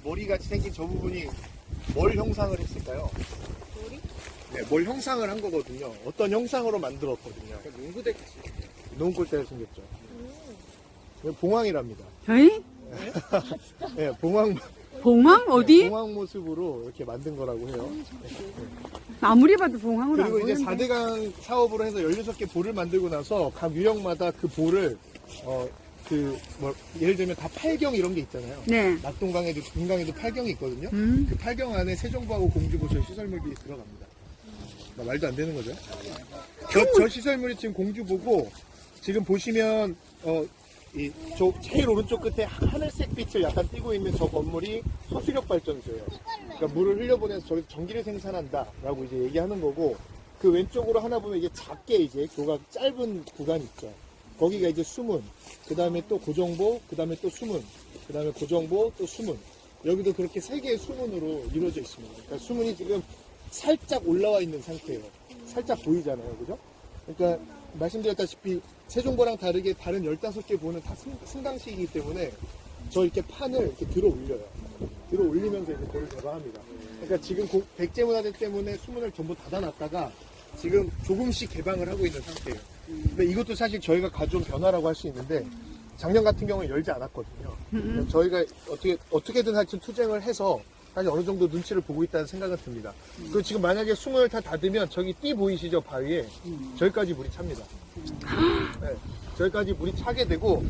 머리같이 생긴 저 부분이 뭘 형상을 했을까요? 머리? 네, 뭘 형상을 한 거거든요. 어떤 형상으로 만들었거든요. 농구대같이. 농골대로 생겼죠. 봉황이랍니다. 에이? 네, 봉황 봉황? 어디? 봉황 모습으로 이렇게 만든 거라고 해요. 아무리 봐도 봉황으로 안 그리고 이제 보이는데. 4대강 사업으로 해서 16개 볼을 만들고 나서 각 유형마다 그 볼을 예를 들면 다 8경 이런 게 있잖아요. 네. 낙동강에도 금강에도 8경이 있거든요. 음. 그 8경 안에 세종보하고 공주보철 시설물들이 들어갑니다. 말도 안 되는 거죠. 저 시설물이 지금 공주보고 지금 보시면 저 제일 오른쪽 끝에 하늘색 빛을 약간 띠고 있는 저 건물이 소수력 발전소예요. 그러니까 물을 흘려보내서 저기서 전기를 생산한다라고 이제 얘기하는 거고, 그 왼쪽으로 하나 보면 이게 작게 이제 교각 짧은 구간이 있죠. 거기가 이제 수문, 그 다음에 또 고정보, 그 다음에 또 수문, 그 다음에 고정보, 또 수문. 여기도 그렇게 3개의 수문으로 이루어져 있습니다. 그러니까 수문이 지금 살짝 올라와 있는 상태예요. 살짝 보이잖아요. 그죠? 그러니까 말씀드렸다시피 세종보랑 다르게 다른 15개 보는 다 승강식이기 때문에 저 이렇게 판을 이렇게 들어 올려요. 들어 올리면서 이제 볼을 개방합니다. 그러니까 지금 백제문화재 때문에 수문을 전부 닫아놨다가 지금 조금씩 개방을 하고 있는 상태예요. 근데 이것도 사실 저희가 가져온 변화라고 할 수 있는데, 작년 같은 경우는 열지 않았거든요. 저희가 어떻게든 하여튼 투쟁을 해서 사실 어느 정도 눈치를 보고 있다는 생각은 듭니다. 그리고 지금 만약에 수문을 다 닫으면 저기 띠 보이시죠? 바위에 저기까지 물이 찹니다. 네, 저기까지 물이 차게 되고,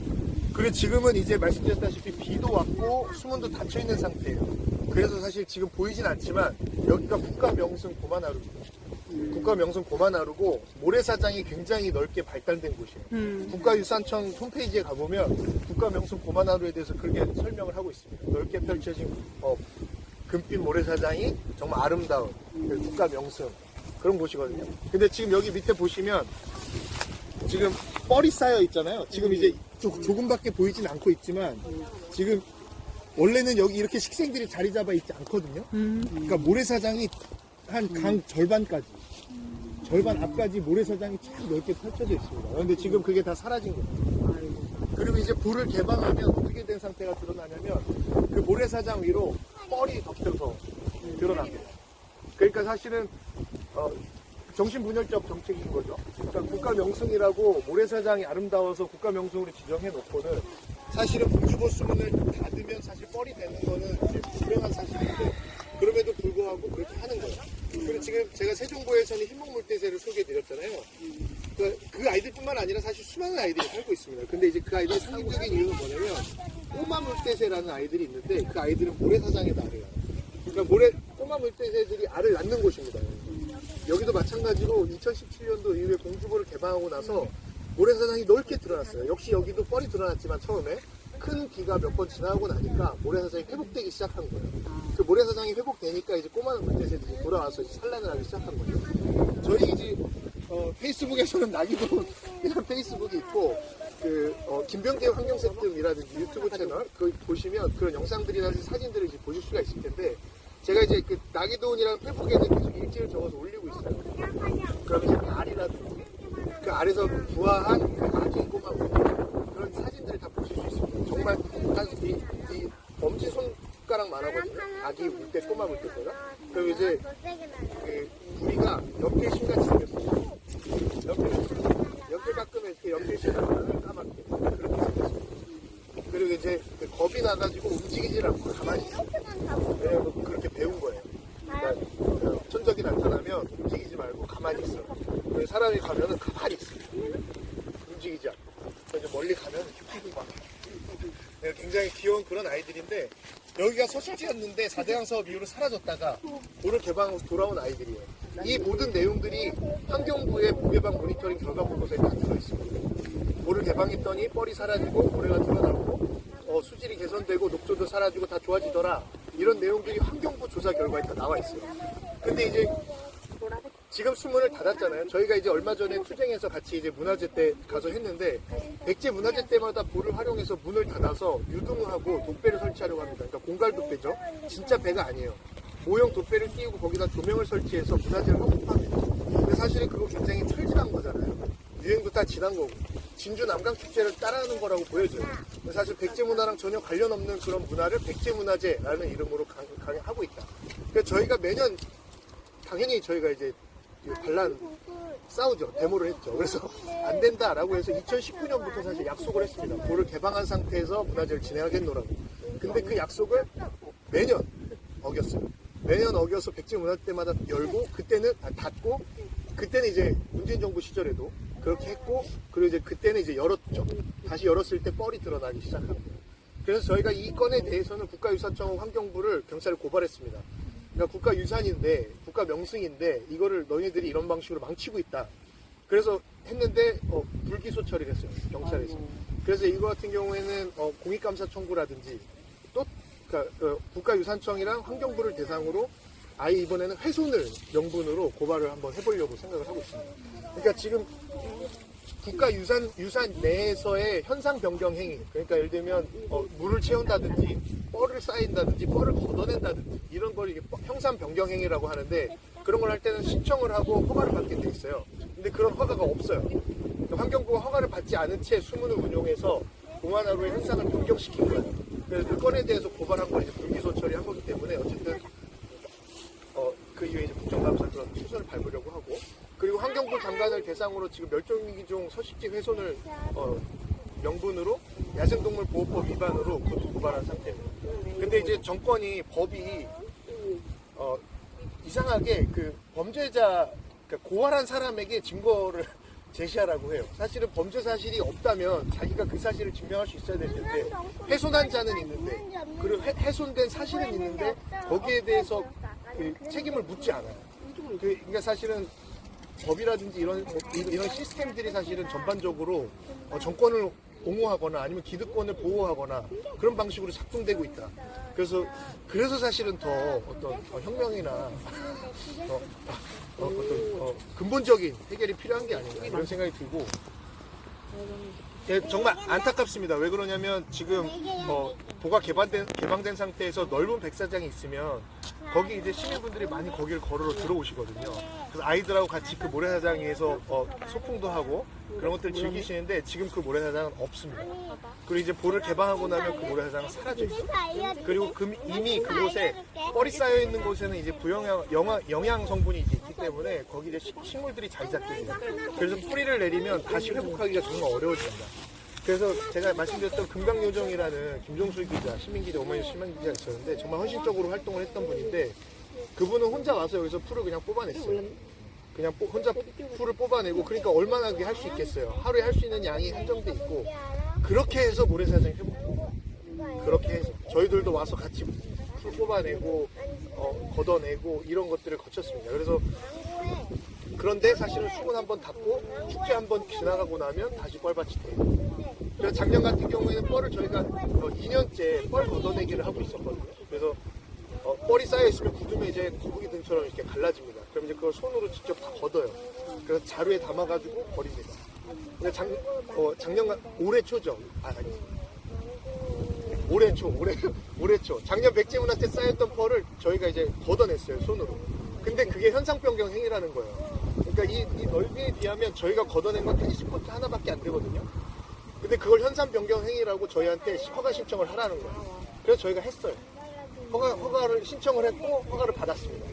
그리고 지금은 이제 말씀드렸다시피 비도 왔고 수문도 닫혀 있는 상태예요. 그래서 사실 지금 보이진 않지만 여기가 국가명승 고만하루입니다. 국가명승 고만하루고 모래사장이 굉장히 넓게 발달된 곳이에요. 국가유산청 홈페이지에 가보면 국가명승 고만하루에 대해서 그렇게 설명을 하고 있습니다. 넓게 펼쳐진 금빛 모래사장이 정말 아름다운 국가명승 그런 곳이거든요. 근데 지금 여기 밑에 보시면 지금 뻘이 쌓여 있잖아요. 지금 이제 조금밖에 보이진 않고 있지만 지금 원래는 여기 이렇게 식생들이 자리 잡아 있지 않거든요. 그러니까 모래사장이 한 강 절반까지, 절반 앞까지 모래사장이 쫙 넓게 펼쳐져 있습니다. 그런데 지금 그게 다 사라진 거예요. 그리고 이제 볼을 개방하면 어떻게 된 상태가 드러나냐면 그 모래사장 위로 뻘이 덮여서 드러납니다. 그러니까 사실은 정신분열적 정책인 거죠. 그러니까 국가명승이라고 모래사장이 아름다워서 국가명승으로 지정해 놓고는 사실은 공주보 수문을 닫으면 사실 뻘이 되는 거는 이제 분명한 사실인데, 그럼에도 불구하고 그렇게 하는 거예요. 그리고 지금 제가 세종보에서는 흰목물대새를 소개해 드렸잖아요. 그 아이들뿐만 아니라 사실 수많은 아이들이 살고 있습니다. 근데 이제 그 아이들의 상징적인 이유는 뭐냐면 꼬마물대새라는 아이들이 있는데, 그 아이들은 모래사장에다 알을 낳아요. 그러니까 꼬마물대새들이 알을 낳는 곳입니다. 여기도 마찬가지로 2017년도 이후에 공주보를 개방하고 나서 모래사장이 넓게 드러났어요. 역시 여기도 뻘이 드러났지만 처음에 큰 비가 몇 번 지나고 나니까 모래사장이 회복되기 시작한 거예요. 그 모래사장이 회복되니까 이제 꼬마 물대새들이 돌아와서 이제 산란을 하기 시작한 거죠. 저희 이제 페이스북에서는 나기도이라는 페이스북이 있고, 김병재 환경센텀이라든지 유튜브 채널 그 보시면 그런 영상들이라든지 사진들을 이제 보실 수가 있을 텐데, 제가 이제 그 나기도이라는 페이스북에는 계속 일지를 적어서 올리고 있어요. 그러면 이제 알이라든지 그 알에서 부화한 그 아기 꼬마 물대새 그런 사진들을 다 보실 수 있습니다. 정말 이 엄지 손가락만하거든요. 아기 물대 꼬마 물대새가. 그리고 이제 그 부리가 연필심같이 생겼어요. 연필 깎으면 이렇게 연필심을 까맣게 그렇게 생겼어요. 그리고 이제 그 겁이 나가지고 움직이질 않고 가만히 있어요. 왜냐면 그렇게 배운 거예요. 그러니까 천적이 나타나면 움직이지 말고 가만히 있어. 사람이 가면은 가만히 있어. 움직이지 않고. 이제 멀리 가면 휘휘 막. 굉장히 귀여운 그런 아이들인데, 여기가 서식지였는데 4대강 사업 이후로 사라졌다가 볼을 개방하고 돌아온 아이들이에요. 이 모든 내용들이 환경부의 모개방 모니터링 결과 보고서에 다 들어있습니다. 볼을 개방했더니 뻘이 사라지고 모래가 드러나고 수질이 개선되고 녹조도 사라지고 다 좋아지더라. 이런 내용들이 환경부 조사 결과에 다 나와 있어요. 근데 이제 지금 수문을 닫았잖아요. 저희가 이제 얼마 전에 투쟁해서 같이 이제 문화재 때 가서 했는데, 백제 문화재 때마다 볼을 활용해서 문을 닫아서 유등을 하고 돛배를 설치하려고 합니다. 그러니까 공갈 돛배죠. 진짜 배가 아니에요. 모형 돛배를 띄우고 거기다 조명을 설치해서 문화재를 확보합니다. 근데 사실은 그거 굉장히 철질한 거잖아요. 유행도 다 지난 거고. 진주 남강 축제를 따라하는 거라고 보여져요. 사실 백제 문화랑 전혀 관련 없는 그런 문화를 백제 문화제라는 이름으로 강행하고 있다. 그래서 저희가 매년 당연히 저희가 이제 반란 싸우죠. 데모를 했죠. 그래서 안 된다라고 해서 2019년부터 사실 약속을 했습니다. 도를 개방한 상태에서 문화제를 진행하겠노라고. 근데 그 약속을 매년 어겼어요. 매년 어겨서 백제 문화 때마다 열고 그때는 닫고 그때는 이제 문재인 정부 시절에도 그렇게 했고 그리고 이제 그때는 이제 열었죠. 다시 열었을 때 뻘이 드러나기 시작합니다. 그래서 저희가 이 건에 대해서는 국가유산청 환경부를 경찰에 고발했습니다. 그러니까 국가유산인데 국가명승인데 이거를 너희들이 이런 방식으로 망치고 있다. 그래서 했는데 불기소 처리를 했어요. 경찰에서. 그래서 이거 같은 경우에는 공익감사 청구라든지 또 그러니까 국가유산청이랑 환경부를 대상으로 아예 이번에는 훼손을 명분으로 고발을 한번 해보려고 생각을 하고 있습니다. 그러니까 지금 국가유산 내에서의 현상 변경 행위, 그러니까 예를 들면 물을 채운다든지 뻘을 쌓인다든지 뻘을 걷어낸다든지 이런 걸 이게 형상 변경 행위라고 하는데 그런 걸 할 때는 신청을 하고 허가를 받게 돼 있어요. 근데 그런 허가가 없어요. 그러니까 환경부가 허가를 받지 않은 채 수문을 운용해서 공안하루의 현상을 변경시킨 거예요. 그래서 그 건에 대해서 고발한 걸 이제 불기소 처리한 거기 때문에 어쨌든 그 이후에 이제 국정감사 그런 수순을 밟으려고 하고 그리고 환경부 장관을 대상으로 지금 멸종위기종 서식지 훼손을 명분으로 야생동물 보호법 위반으로 그것도 고발한 상태입니다. 근데 이제 정권이 법이 이상하게 그 범죄자 그러니까 고발한 사람에게 증거를 제시하라고 해요. 사실은 범죄 사실이 없다면 자기가 그 사실을 증명할 수 있어야 될 텐데 훼손한 자는 있는데 그리고 훼손된 사실은 있는데 거기에 대해서 그 책임을 묻지 않아요. 그러니까 사실은 법이라든지 이런 시스템들이 사실은 전반적으로 정권을 옹호하거나 아니면 기득권을 보호하거나 그런 방식으로 작동되고 있다. 그래서 사실은 더 어떤 혁명이나 어떤 근본적인 해결이 필요한 게 아닌가 이런 생각이 들고 예, 정말 안타깝습니다. 왜 그러냐면 지금 도가 개방된 상태에서 넓은 백사장이 있으면 거기 이제 시민분들이 많이 거기를 걸으러 들어오시거든요. 그래서 아이들하고 같이 그 모래사장에서 소풍도 하고 그런 것들을 즐기시는데 지금 그 모래사장은 없습니다. 그리고 이제 볼을 개방하고 나면 그 모래사장은 사라져 있어요. 그리고 이미 그곳에 뻘이 쌓여 있는 곳에는 이제 영양 성분이 이제 있기 때문에 거기 이제 식물들이 자리 잡게 돼요. 그래서 뿌리를 내리면 다시 회복하기가 정말 어려워집니다. 그래서 제가 말씀드렸던 금강요정이라는 김종술 기자, 시민기자, 오마이뉴 시민기자가 있었는데 정말 헌신적으로 활동을 했던 분인데 그분은 혼자 와서 여기서 풀을 그냥 뽑아냈어요. 그냥 혼자 풀을 뽑아내고 그러니까 얼마나 그게 할 수 있겠어요. 하루에 할 수 있는 양이 한정돼 있고 그렇게 해서 모래사장이 회복돼요. 그렇게 해서 저희들도 와서 같이 풀 뽑아내고 걷어내고 이런 것들을 거쳤습니다. 그런데 사실은 수문 한번 닫고 축제 한번 지나가고 나면 다시 뻘밭이 돼요. 그래서 작년 같은 경우에는 뻘을 저희가 2년째 뻘 걷어내기를 하고 있었거든요. 그래서 뻘이 쌓여있으면 굳으면 이제 거북이 등처럼 이렇게 갈라집니다. 그럼 이제 그걸 손으로 직접 다 걷어요. 그래서 자루에 담아가지고 버립니다. 근데 올해 초죠. 올해 초. 작년 백제문화 때 쌓였던 뻘을 저희가 이제 걷어냈어요, 손으로. 근데 그게 현상 변경 행위라는 거예요. 그러니까 이 넓이에 비하면 저희가 걷어낸 건 테니스 코트 하나밖에 안 되거든요. 근데 그걸 현상 변경 행위라고 저희한테 허가 신청을 하라는 거예요. 그래서 저희가 했어요. 허가를 신청을 했고 허가를 받았습니다.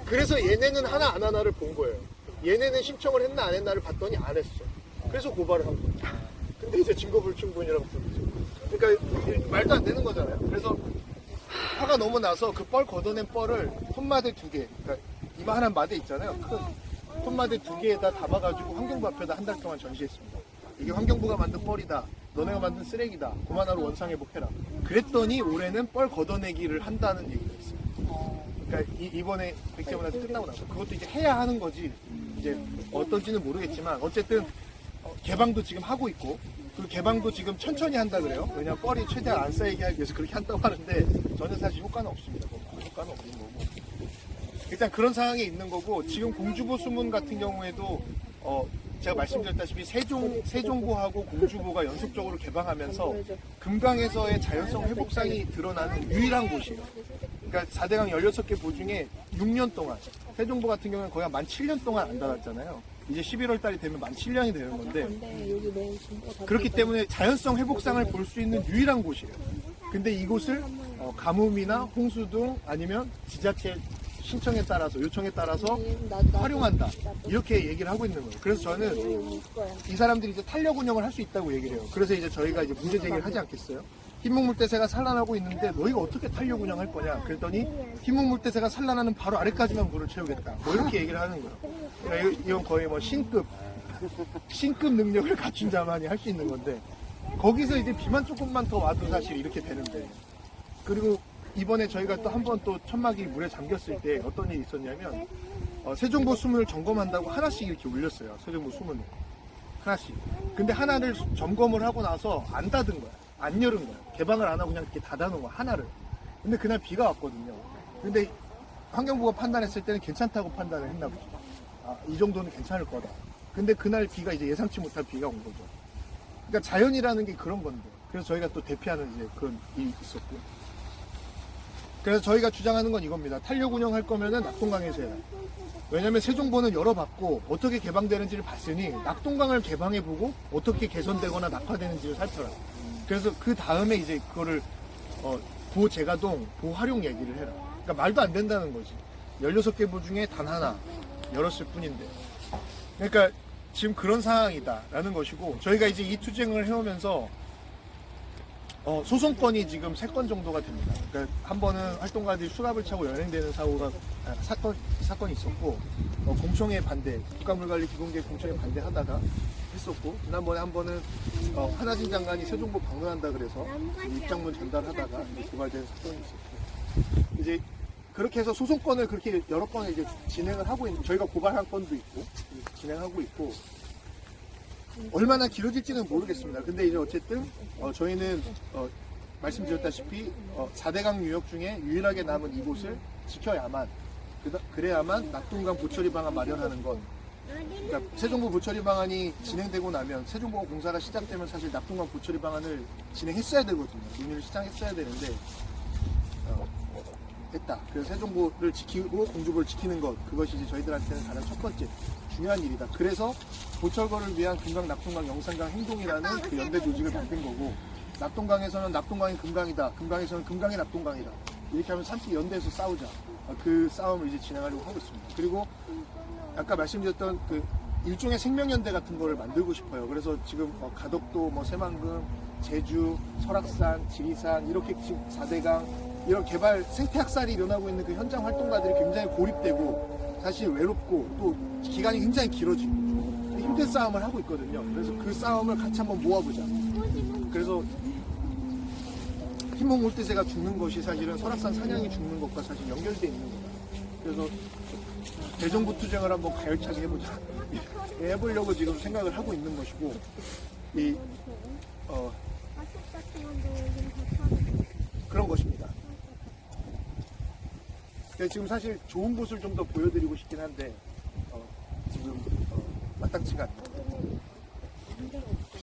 그래서 얘네는 하나 안 하나를 본 거예요. 얘네는 신청을 했나 안 했나를 봤더니 안 했어. 그래서 고발을 한 거예요. 근데 이제 증거불충분이라고 부르죠. 그러니까 말도 안 되는 거잖아요. 그래서 화가 너무 나서 그 뻘 걷어낸 뻘을 손마대 2개, 그러니까 이만한 마대 있잖아요. 큰 손마대 2개에다 담아가지고 환경부 앞에다 한 달 동안 전시했습니다. 이게 환경부가 만든 뻘이다. 너네가 만든 쓰레기다. 그만하러 원상회복해라. 그랬더니 올해는 뻘 걷어내기를 한다는 얘기가 있어요. 그러니까 이번에 백제문화제 끝나고 나서 그것도 이제 해야 하는 거지. 이제 어떤지는 모르겠지만 어쨌든 개방도 지금 하고 있고 그 개방도 지금 천천히 한다 그래요. 왜냐면 뻘이 최대한 안 쌓이게 하기 위해서 그렇게 한다고 하는데 저는 사실 효과는 없습니다. 효과는 없는 거고 일단 그런 상황에 있는 거고 지금 공주보 수문 같은 경우에도 제가 말씀드렸다시피 세종보하고 공주보가 연속적으로 개방하면서 금강에서의 자연성 회복상이 드러나는 유일한 곳이에요. 그러니까 4대강 16개 보 중에 6년 동안 세종보 같은 경우는 거의 한 7년 동안 안 닫았잖아요. 이제 11월 달이 되면 만 7년이 되는 건데 여기 매일 정보가 다 그렇기 때문에 자연성 회복상을 볼 수 있는 유일한 곳이에요. 근데 이곳을 가뭄이나 홍수 등 아니면 지자체 신청에 따라서 요청에 따라서 활용한다 이렇게 얘기를 하고 있는 거예요. 그래서 저는 이 사람들이 이제 탄력 운영을 할 수 있다고 얘기를 해요. 그래서 이제 저희가 이제 문제 제기를 하지 않겠어요. 흰목물대새가 산란하고 있는데 너희가 어떻게 탄력 운영할 거냐 그랬더니 흰목물대새가 산란하는 바로 아래까지만 물을 채우겠다 뭐 이렇게 얘기를 하는 거예요. 그러니까 이건 거의 뭐 신급 능력을 갖춘 자만이 할 수 있는 건데 거기서 이제 비만 조금만 더 와도 사실 이렇게 되는데 그리고 이번에 저희가 또 한 번 또 천막이 물에 잠겼을 때 어떤 일이 있었냐면 세종보 수문을 점검한다고 하나씩 이렇게 올렸어요. 세종보 수문을 하나씩. 근데 하나를 점검을 하고 나서 안 닫은 거야. 안 열은 거야. 개방을 안 하고 그냥 이렇게 닫아놓은 거야. 하나를. 근데 그날 비가 왔거든요. 근데 환경부가 판단했을 때는 괜찮다고 판단을 했나 보죠. 아, 이 정도는 괜찮을 거다. 근데 그날 비가 이제 예상치 못한 비가 온 거죠. 그러니까 자연이라는 게 그런 건데. 그래서 저희가 또 대피하는 이제 그런 일이 있었고. 그래서 저희가 주장하는 건 이겁니다. 탄력 운영할 거면은 낙동강에서 해라. 왜냐면 세종보는 열어봤고 어떻게 개방되는지를 봤으니 낙동강을 개방해보고 어떻게 개선되거나 낙화되는지를 살펴라. 그래서 그 다음에 이제 그거를 보재가동, 보활용 얘기를 해라. 그러니까 말도 안 된다는 거지. 16개 보 중에 단 하나 열었을 뿐인데. 그러니까 지금 그런 상황이다라는 것이고 저희가 이제 이 투쟁을 해오면서 소송건이 지금 3건 정도가 됩니다. 그러니까 한 번은 활동가들이 수갑을 차고 연행되는 사건이 있었고 공청회 반대, 국가물관리기본계 공청회 반대하다가 했었고 지난번에 한 번은 한하진 장관이 세종보 방문한다 그래서 입장문 전달하다가 고발된 사건이 있었고 이제 그렇게 해서 소송건을 그렇게 여러 건을 이제 진행을 하고 있는 저희가 고발한 건도 있고 진행하고 있고 얼마나 길어질지는 모르겠습니다. 근데 이제 어쨌든 저희는 말씀드렸다시피 4대강 유역 중에 유일하게 남은 이곳을 지켜야만 그래야만 낙동강 보처리 방안 마련하는 건 그러니까 세종보 보처리 방안이 진행되고 나면 세종보가 공사가 시작되면 사실 낙동강 보처리 방안을 진행했어야 되거든요. 논의를 시작했어야 되는데 됐다. 그래서 세종보를 지키고 공주보를 지키는 것 그것이 이제 저희들한테는 가장 첫 번째 중요한 일이다. 그래서 보철거를 위한 금강 낙동강 영산강 행동이라는 그 연대 조직을 만든 거고 낙동강에서는 낙동강이 금강이다. 금강에서는 금강이 낙동강이다. 이렇게 하면 함께 연대해서 싸우자. 그 싸움을 이제 진행하려고 하고 있습니다. 그리고 아까 말씀드렸던 그 일종의 생명연대 같은 거를 만들고 싶어요. 그래서 지금 가덕도, 새만금, 제주, 설악산, 지리산 이렇게 지금 4대강 이런 개발 생태학살이 일어나고 있는 그 현장 활동가들이 굉장히 고립되고 사실 외롭고 또 기간이 굉장히 길어지고 힘든 싸움을 하고 있거든요. 그래서 그 싸움을 같이 한번 모아보자. 그래서 흰목물대새가 죽는 것이 사실은 설악산 산양이 죽는 것과 사실 연결되어 있는 거다. 그래서 대정부 투쟁을 한번 가열차게 해보자. 해보려고 지금 생각을 하고 있는 것이고 그런 것입니다. 지금 사실 좋은 곳을 좀 더 보여드리고 싶긴 한데 지금 마땅치가 않네요.